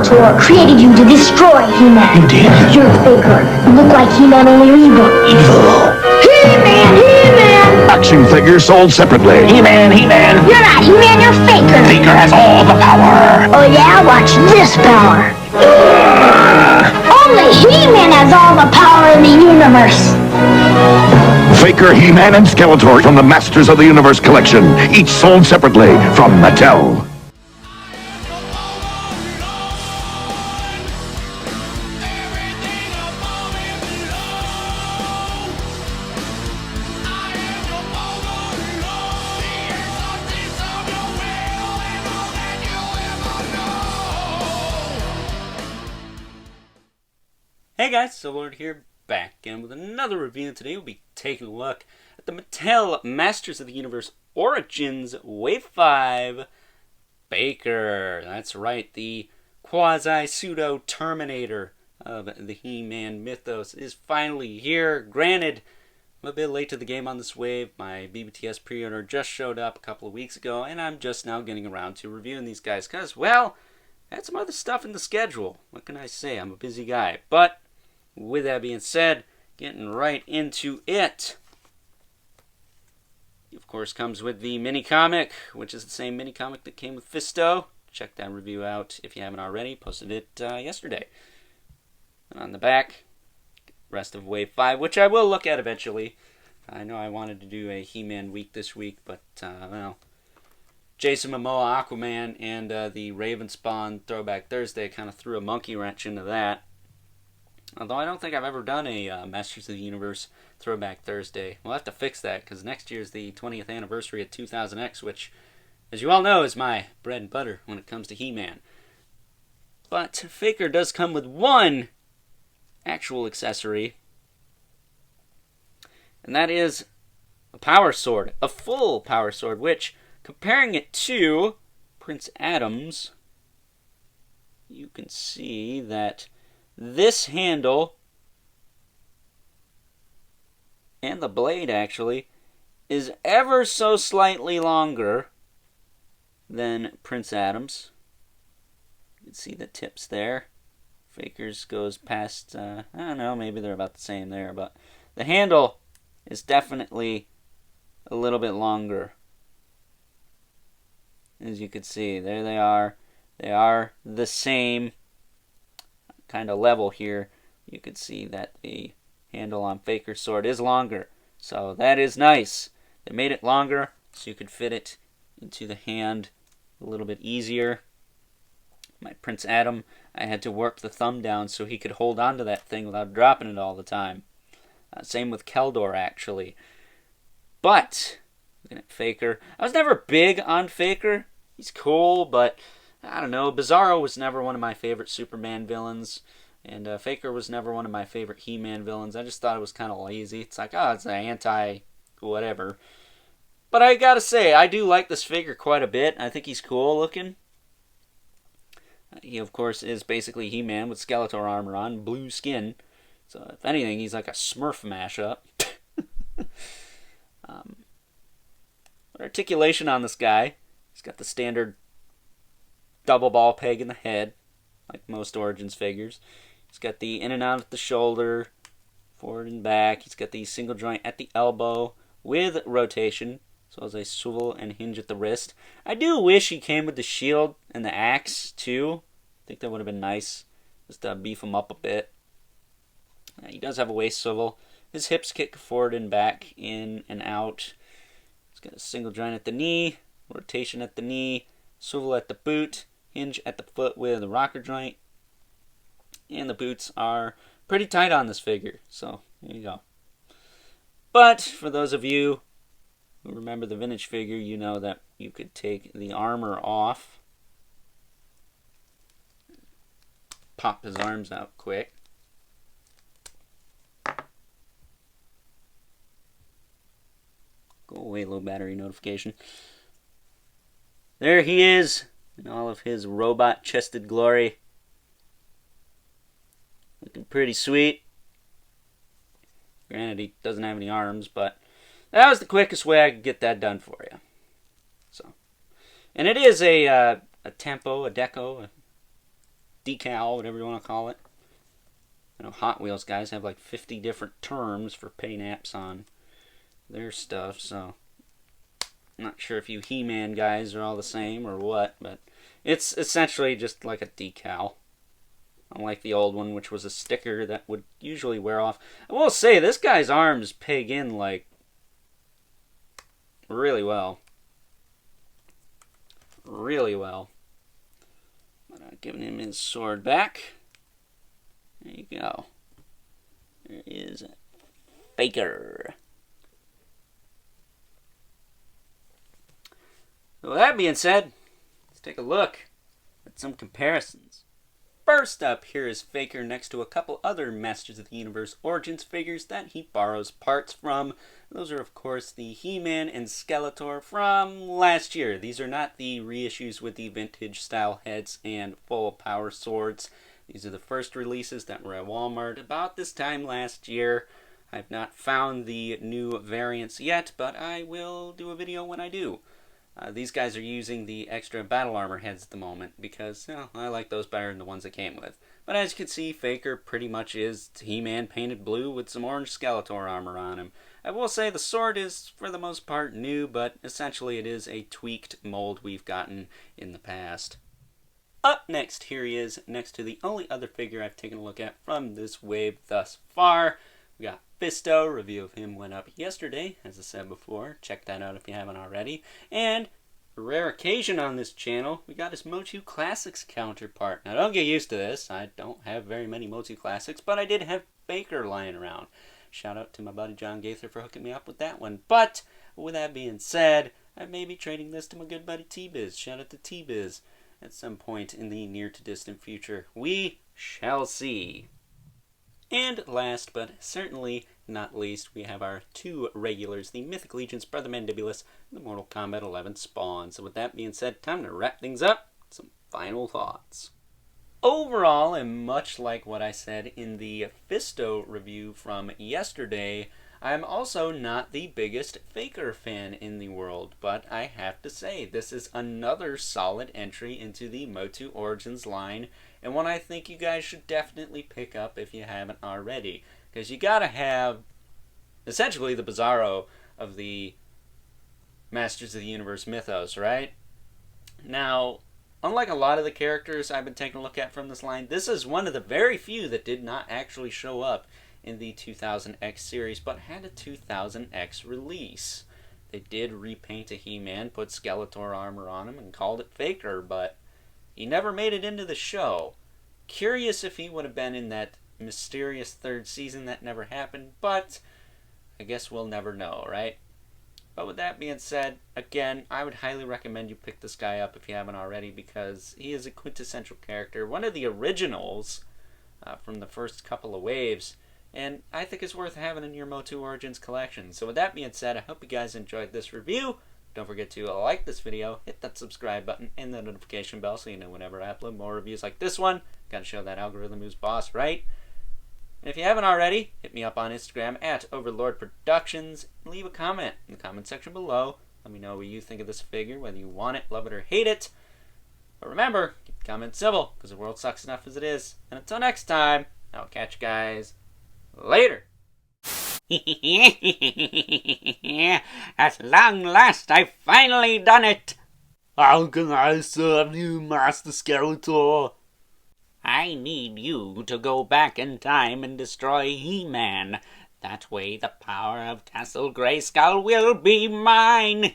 Skeletor created you to destroy He-Man. You did? You're Faker. You look like He-Man, only you're evil. Evil. He-Man! He-Man! Action figures sold separately. He-Man, He-Man. You're not He-Man, you're Faker. Faker has all the power. Oh yeah? Watch this power. Only He-Man has all the power in the universe. Faker, He-Man, and Skeletor from the Masters of the Universe collection. Each sold separately from Mattel. Hey guys, so Lord here, back again with another review, and today we'll be taking a look at the Mattel Masters of the Universe Origins Wave 5 Faker. That's right, the quasi-pseudo-Terminator of the He-Man mythos is finally here. Granted, I'm a bit late to the game on this wave. My BBTS pre-order just showed up a couple of weeks ago, and I'm just now getting around to reviewing these guys because, well, I had some other stuff in the schedule. What can I say? I'm a busy guy. But with that being said, getting right into it. He, of course, comes with the mini-comic, which is the same mini-comic that came with Fisto. Check that review out if you haven't already. Posted it yesterday. And on the back, rest of Wave 5, which I will look at eventually. I know I wanted to do a He-Man week this week, but, well, Jason Momoa Aquaman and the Raven-Spawn Throwback Thursday kind of threw a monkey wrench into that. Although I don't think I've ever done a Masters of the Universe Throwback Thursday. We'll have to fix that, because next year is the 20th anniversary of 2000X, which, as you all know, is my bread and butter when it comes to He-Man. But Faker does come with one actual accessory, and that is a power sword. A full power sword, which, comparing it to Prince Adam's, you can see that this handle, and the blade actually, is ever so slightly longer than Prince Adam's. You can see the tips there. Faker's goes past, I don't know, maybe they're about the same there, but the handle is definitely a little bit longer. As you can see, there they are. They are the same kind of level here. You can see that the handle on Faker's sword is longer, so that is nice. They made it longer so you could fit it into the hand a little bit easier. My Prince Adam, I had to work the thumb down so he could hold on to that thing without dropping it all the time. Same with Keldor, actually. But looking at Faker, I was never big on Faker. He's cool, but I don't know. Bizarro was never one of my favorite Superman villains, and Faker was never one of my favorite He-Man villains. I just thought it was kind of lazy. It's like, oh, it's an anti-whatever. But I gotta say, I do like this figure quite a bit. I think he's cool looking. He, of course, is basically He-Man with Skeletor armor on, blue skin. So, if anything, he's like a Smurf mashup. Articulation on this guy. He's got the standard double ball peg in the head, like most Origins figures. He's got the in and out at the shoulder, forward and back. He's got the single joint at the elbow with rotation, so as a swivel and hinge at the wrist. I do wish he came with the shield and the axe, too. I think that would have been nice, just to beef him up a bit. He does have a waist swivel. His hips kick forward and back, in and out. He's got a single joint at the knee, rotation at the knee, swivel at the boot, hinge at the foot with a rocker joint. And the boots are pretty tight on this figure, so there you go. But for those of you who remember the vintage figure, you know that you could take the armor off. Pop his arms out quick. Go away, low battery notification. There he is, in all of his robot-chested glory. Looking pretty sweet. Granted, he doesn't have any arms, but that was the quickest way I could get that done for you. So, and it is a tempo, a deco, decal, whatever you want to call it. I know Hot Wheels guys have like 50 different terms for paint apps on their stuff, so I'm not sure if you He-Man guys are all the same or what, but it's essentially just like a decal. Unlike the old one, which was a sticker that would usually wear off. I will say, this guy's arms peg in like really well. Really well. But giving him his sword back. There you go. There is Faker. So with that being said, let's take a look at some comparisons. First up, here is Faker next to a couple other Masters of the Universe Origins figures that he borrows parts from. Those are, of course, the He-Man and Skeletor from last year. These are not the reissues with the vintage-style heads and full power swords. These are the first releases that were at Walmart about this time last year. I've not found the new variants yet, but I will do a video when I do. These guys are using the extra battle armor heads at the moment because, well, I like those better than the ones they came with. But as you can see, Faker pretty much is He-Man painted blue with some orange Skeletor armor on him. I will say the sword is, for the most part, new, but essentially it is a tweaked mold we've gotten in the past. Up next, here he is, next to the only other figure I've taken a look at from this wave thus far. We got Fisto. Review of him went up yesterday, as I said before. Check that out if you haven't already. And a rare occasion on this channel, we got his MOTU Classics counterpart. Now don't get used to this. I don't have very many MOTU Classics, but I did have Baker lying around. Shout out to my buddy John Gaither for hooking me up with that one. But with that being said, I may be trading this to my good buddy T-Biz. Shout out to T-Biz at some point in the near to distant future. We shall see. And last but certainly not least, we have our two regulars, the Mythic Legion's Brother Mandibulus and the Mortal Kombat 11 Spawn. So with that being said, time to wrap things up. Some final thoughts. Overall, and much like what I said in the Fisto review from yesterday, I'm also not the biggest Faker fan in the world, but I have to say, this is another solid entry into the MOTU Origins line, and one I think you guys should definitely pick up if you haven't already, because you gotta have essentially the Bizarro of the Masters of the Universe mythos, right? Now, unlike a lot of the characters I've been taking a look at from this line, this is one of the very few that did not actually show up in the 2000X series, but had a 2000X release. They did repaint a He-Man, put Skeletor armor on him, and called it Faker, but he never made it into the show. Curious if he would have been in that mysterious third season that never happened, but I guess we'll never know, right? But with that being said, again, I would highly recommend you pick this guy up if you haven't already, because he is a quintessential character, one of the originals from the first couple of waves, and I think it's worth having in your MOTU Origins collection. So with that being said, I hope you guys enjoyed this review. Don't forget to like this video, hit that subscribe button, and the notification bell so you know whenever I upload more reviews like this one. Gotta show that algorithm who's boss, right? And if you haven't already, hit me up on Instagram at Overlord Productions, and leave a comment in the comment section below. Let me know what you think of this figure, whether you want it, love it, or hate it. But remember, keep the comments civil, because the world sucks enough as it is. And until next time, I'll catch you guys later. At long last, I've finally done it. How can I serve you, Master Skeletor? I need you to go back in time and destroy He-Man. That way the power of Castle Grayskull will be mine.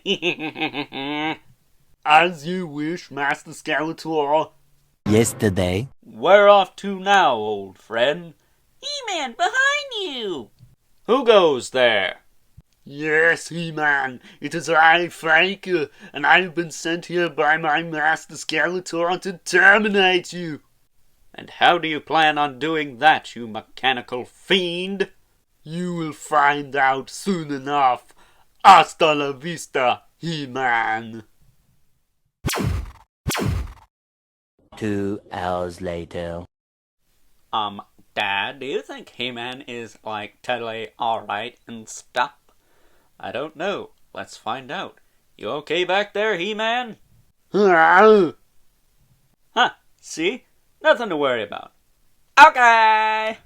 As you wish, Master Skeletor. Yesterday. Where off to now, old friend? He-Man, behind you! Who goes there? Yes, He-Man, it is I, Faker, and I have been sent here by my Master Skeletor to terminate you. And how do you plan on doing that, you mechanical fiend? You will find out soon enough. Hasta la vista, He-Man. 2 hours later. Dad, do you think He-Man is, like, totally alright and stuff? I don't know. Let's find out. You okay back there, He-Man? Ah! Huh, see? Nothing to worry about. Okay.